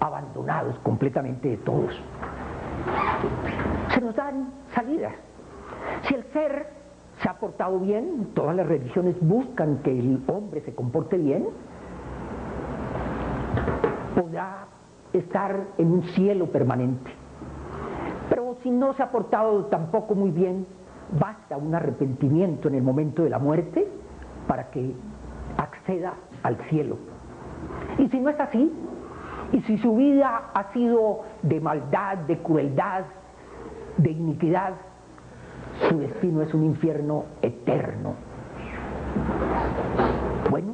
abandonados completamente de todos. Se nos dan salidas. Si el ser se ha portado bien, todas las religiones buscan que el hombre se comporte bien, podrá estar en un cielo permanente. Pero si no se ha portado tampoco muy bien, basta un arrepentimiento en el momento de la muerte para que acceda al cielo. Y si no es así, y si su vida ha sido de maldad, de crueldad, de iniquidad, su destino es un infierno eterno. Bueno,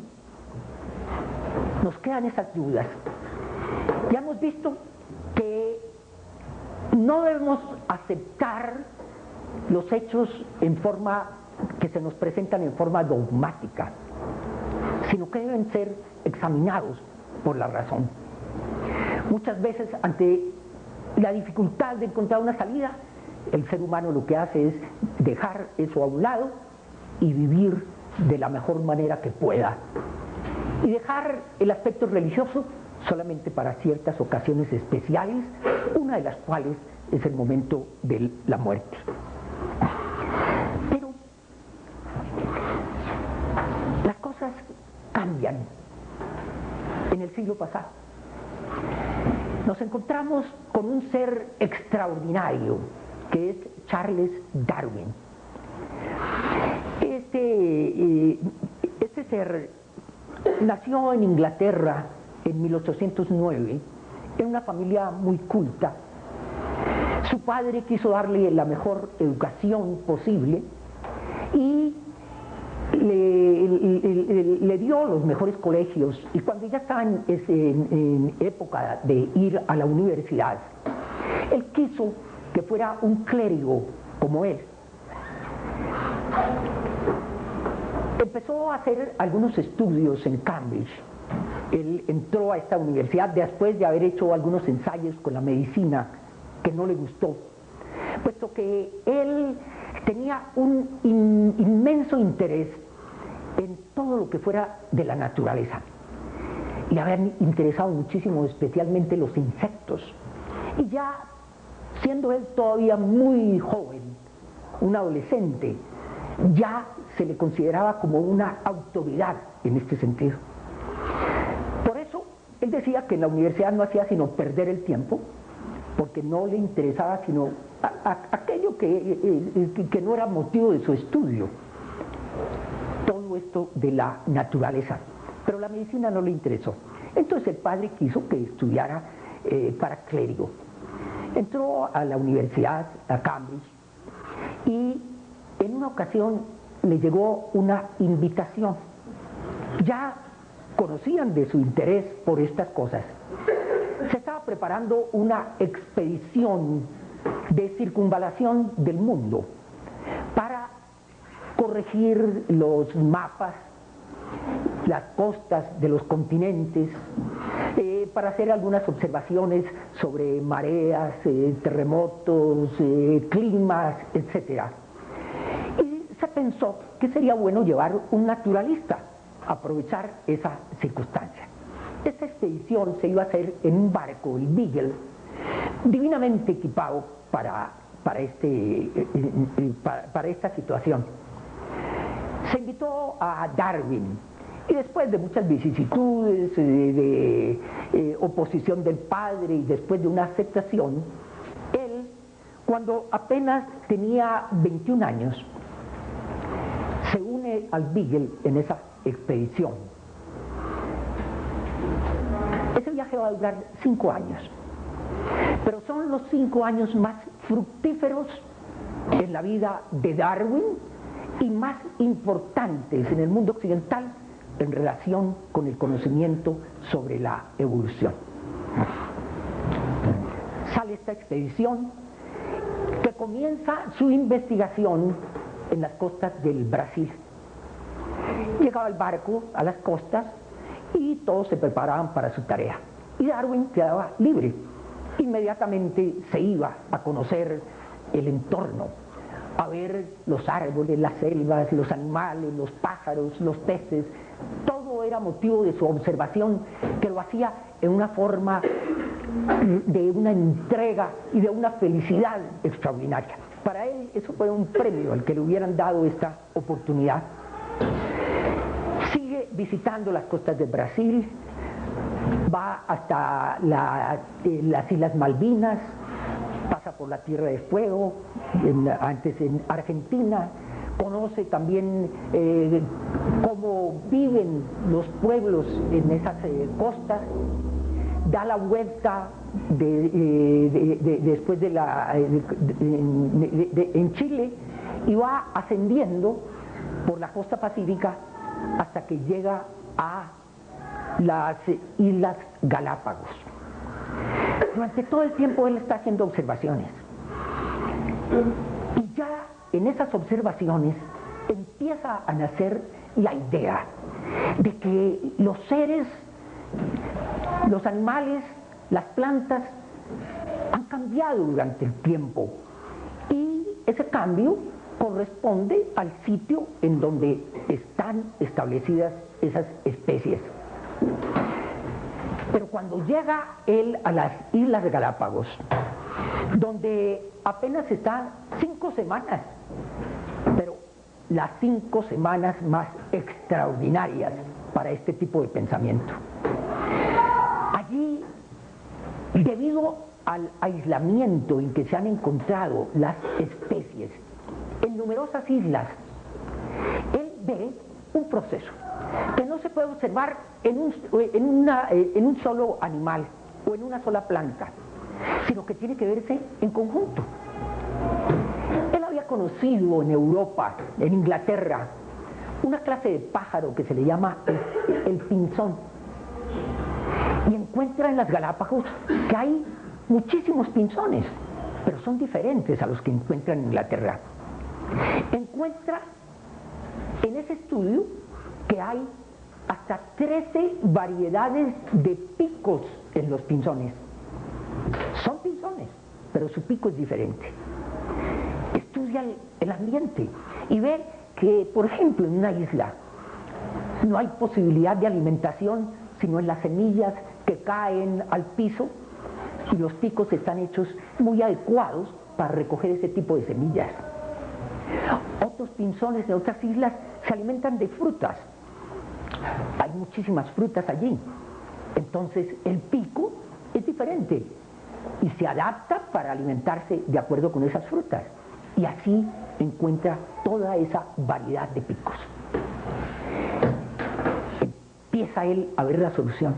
nos quedan esas dudas. Ya hemos visto que no debemos aceptar los hechos en forma que se nos presentan en forma dogmática, sino que deben ser examinados por la razón. Muchas veces, ante la dificultad de encontrar una salida, el ser humano lo que hace es dejar eso a un lado y vivir de la mejor manera que pueda, y dejar el aspecto religioso solamente para ciertas ocasiones especiales, una de las cuales es el momento de la muerte. Pero las cosas cambian. En el siglo pasado nos encontramos con un ser extraordinario, que es Charles Darwin. Este ser nació en Inglaterra en 1809, en una familia muy culta. Su padre quiso darle la mejor educación posible y le dio los mejores colegios, y cuando ya estaba en época de ir a la universidad, él quiso que fuera un clérigo como él. Empezó a hacer algunos estudios en Cambridge. Él entró a esta universidad después de haber hecho algunos ensayos con la medicina que no le gustó, puesto que él tenía un inmenso interés en todo lo que fuera de la naturaleza. Le habían interesado muchísimo, especialmente los insectos. Y ya siendo él todavía muy joven, un adolescente, ya se le consideraba como una autoridad en este sentido. Por eso, él decía que en la universidad no hacía sino perder el tiempo, porque no le interesaba sino aquello que no era motivo de su estudio, todo esto de la naturaleza. Pero la medicina no le interesó. Entonces el padre quiso que estudiara para clérigo. Entró a la universidad, a Cambridge, y en una ocasión le llegó una invitación. Ya conocían de su interés por estas cosas. Se estaba preparando una expedición de circunvalación del mundo para corregir los mapas, las costas de los continentes, para hacer algunas observaciones sobre mareas, terremotos, climas, etc. Y se pensó que sería bueno llevar un naturalista, aprovechar esa circunstancia. Esta expedición se iba a hacer en un barco, el Beagle, divinamente equipado para esta situación. Se invitó a Darwin, y después de muchas vicisitudes, de oposición del padre, y después de una aceptación, él, cuando apenas tenía 21 años, se une al Beagle en esa expedición. Ese viaje va a durar 5 años, pero son los 5 años más fructíferos en la vida de Darwin y más importantes en el mundo occidental en relación con el conocimiento sobre la evolución. Sale esta expedición que comienza su investigación en las costas del Brasil. Llegaba el barco a las costas y todos se preparaban para su tarea. Y Darwin quedaba libre. Inmediatamente se iba a conocer el entorno, a ver los árboles, las selvas, los animales, los pájaros, los peces. Todo era motivo de su observación, que lo hacía en una forma de una entrega y de una felicidad extraordinaria. Para él eso fue un premio al que le hubieran dado esta oportunidad. Sigue visitando las costas de Brasil, va hasta las Islas Malvinas, pasa por la Tierra de Fuego, antes en Argentina, conoce también cómo viven los pueblos en esas costas, da la vuelta después en Chile y va ascendiendo por la costa pacífica hasta que llega a las Islas Galápagos. Durante todo el tiempo él está haciendo observaciones y ya en esas observaciones empieza a nacer la idea de que los seres, los animales, las plantas han cambiado durante el tiempo y ese cambio corresponde al sitio en donde están establecidas esas especies. Pero cuando llega él a las Islas Galápagos, donde apenas están 5 semanas, pero las 5 semanas más extraordinarias para este tipo de pensamiento. Allí, debido al aislamiento en que se han encontrado las especies en numerosas islas, él ve un proceso que no se puede observar en un solo animal o en una sola planta, sino que tiene que verse en conjunto. Él había conocido en Europa, en Inglaterra, una clase de pájaro que se le llama el pinzón, y encuentra en las Galápagos que hay muchísimos pinzones, pero son diferentes a los que encuentra en Inglaterra. Encuentra en ese estudio que hay hasta 13 variedades de picos en los pinzones. Son pinzones, pero su pico es diferente. Estudia el ambiente y ve que, por ejemplo, en una isla no hay posibilidad de alimentación sino en las semillas que caen al piso, y los picos están hechos muy adecuados para recoger ese tipo de semillas. Otros pinzones de otras islas se alimentan de frutas. Hay muchísimas frutas allí. Entonces el pico es diferente y se adapta para alimentarse de acuerdo con esas frutas. Y así encuentra toda esa variedad de picos. Empieza él a ver la solución.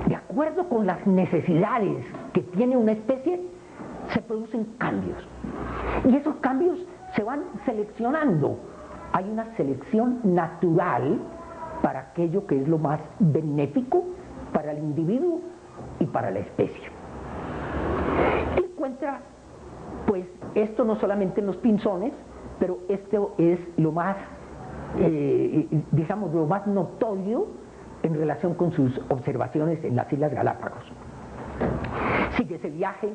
De acuerdo con las necesidades que tiene una especie, se producen cambios. Y esos cambios se van seleccionando. Hay una selección natural para aquello que es lo más benéfico para el individuo y para la especie. Encuentra, pues, esto no solamente en los pinzones, pero esto es lo más, digamos, lo más notorio en relación con sus observaciones en las Islas Galápagos. Sigue ese viaje,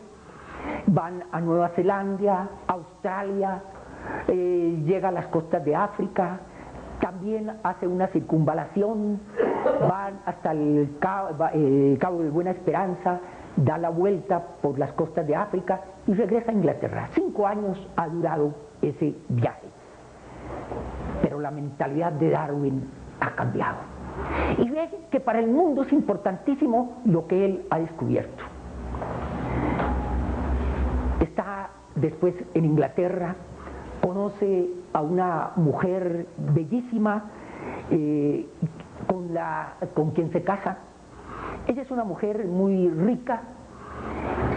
van a Nueva Zelanda, Australia, llega a las costas de África, también hace una circunvalación, van hasta el Cabo de Buena Esperanza, da la vuelta por las costas de África y regresa a Inglaterra. 5 años ha durado ese viaje. Pero la mentalidad de Darwin ha cambiado. Y ve que para el mundo es importantísimo lo que él ha descubierto. Está después en Inglaterra, conoce a una mujer bellísima con quien se casa. Ella es una mujer muy rica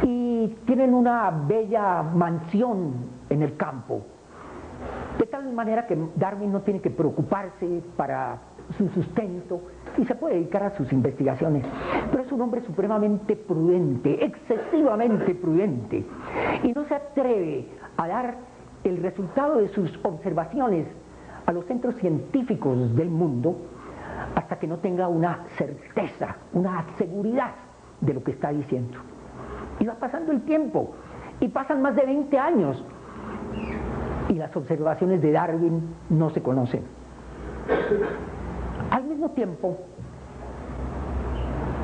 y tienen una bella mansión en el campo, de tal manera que Darwin no tiene que preocuparse para su sustento y se puede dedicar a sus investigaciones. Pero es un hombre supremamente prudente, excesivamente prudente, y no se atreve a dar el resultado de sus observaciones a los centros científicos del mundo hasta que no tenga una certeza, una seguridad de lo que está diciendo. Y va pasando el tiempo, y pasan más de 20 años, y las observaciones de Darwin no se conocen. Al mismo tiempo,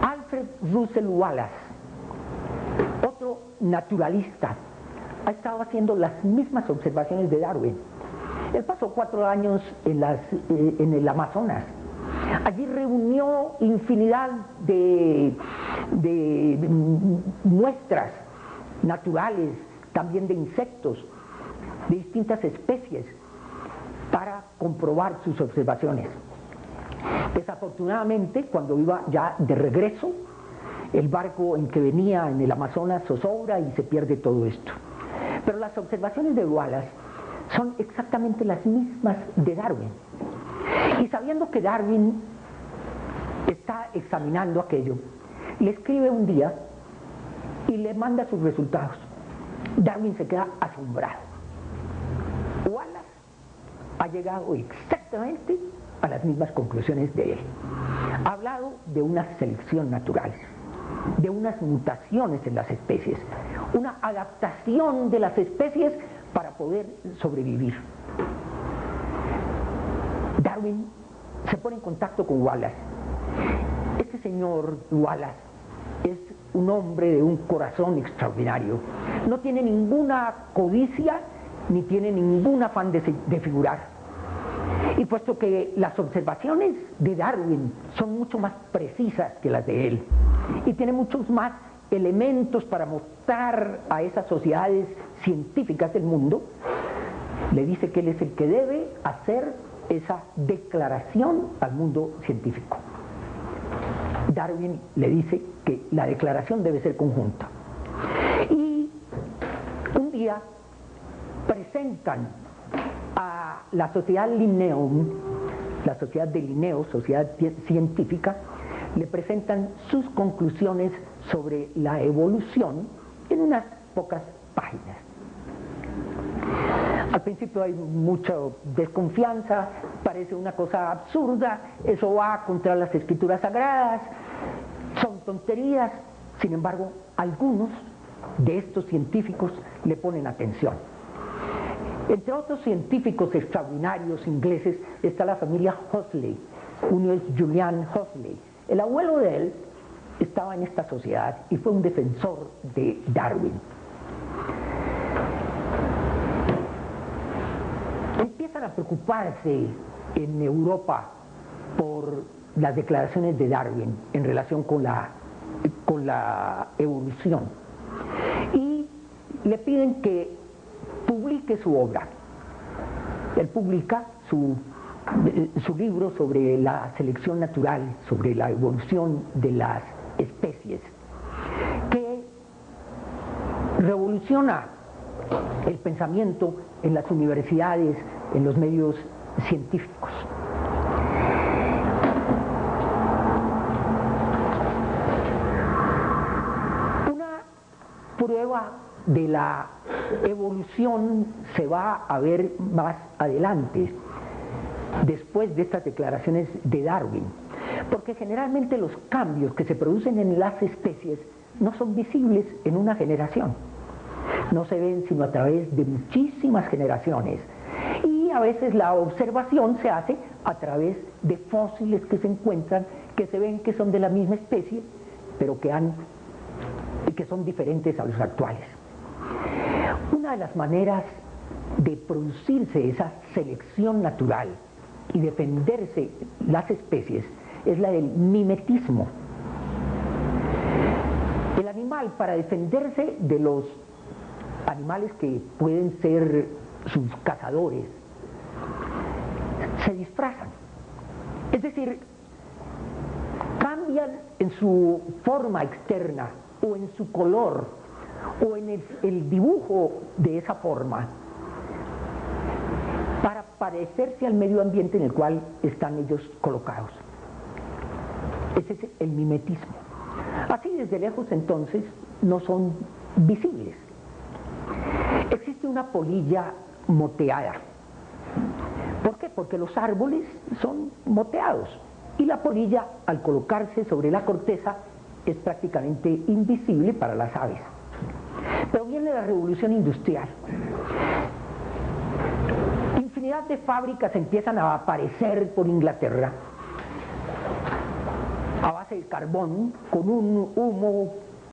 Alfred Russel Wallace naturalista, ha estado haciendo las mismas observaciones de Darwin. Él pasó 4 años en el Amazonas. Allí reunió infinidad de muestras naturales, también de insectos, de distintas especies, para comprobar sus observaciones. Desafortunadamente, cuando iba ya de regreso, el barco en que venía en el Amazonas zozobra y se pierde todo esto. Pero las observaciones de Wallace son exactamente las mismas de Darwin. Y sabiendo que Darwin está examinando aquello, le escribe un día y le manda sus resultados. Darwin se queda asombrado. Wallace ha llegado exactamente a las mismas conclusiones de él. Ha hablado de una selección natural, de unas mutaciones en las especies, una adaptación de las especies para poder sobrevivir. Darwin se pone en contacto con Wallace. Este señor Wallace es un hombre de un corazón extraordinario. No tiene ninguna codicia ni tiene ningún afán de figurar. Y puesto que las observaciones de Darwin son mucho más precisas que las de él, y tiene muchos más elementos para mostrar a esas sociedades científicas del mundo, le dice que él es el que debe hacer esa declaración al mundo científico. Darwin le dice que la declaración debe ser conjunta. Y un día presentan a la sociedad Linneum, la sociedad de Linneo, sociedad científica, le presentan sus conclusiones sobre la evolución en unas pocas páginas. Al principio hay mucha desconfianza, parece una cosa absurda, eso va contra las escrituras sagradas, son tonterías. Sin embargo, algunos de estos científicos le ponen atención. Entre otros científicos extraordinarios ingleses está la familia Huxley. Uno es Julian Huxley. El abuelo de él estaba en esta sociedad y fue un defensor de Darwin. Empiezan a preocuparse en Europa por las declaraciones de Darwin en relación con la evolución y le piden que publique su obra. Él publica su libro sobre la selección natural, sobre la evolución de las especies, que revoluciona el pensamiento en las universidades, en los medios científicos. Una prueba de la evolución se va a ver más adelante, después de estas declaraciones de Darwin, porque generalmente los cambios que se producen en las especies no son visibles en una generación, no se ven sino a través de muchísimas generaciones, y a veces la observación se hace a través de fósiles que se encuentran, que se ven que son de la misma especie, pero que son diferentes a los actuales. Una de las maneras de producirse esa selección natural y defenderse las especies es la del mimetismo. El animal, para defenderse de los animales que pueden ser sus cazadores, se disfrazan. Es decir, cambian en su forma externa o en su color o en el dibujo de esa forma para parecerse al medio ambiente en el cual están ellos colocados. Ese es el mimetismo. Así desde lejos entonces no son visibles. Existe una polilla moteada. ¿Por qué? Porque los árboles son moteados y la polilla, al colocarse sobre la corteza, es prácticamente invisible para las aves. Pero viene la revolución industrial. Infinidad de fábricas empiezan a aparecer por Inglaterra a base de carbón, con un humo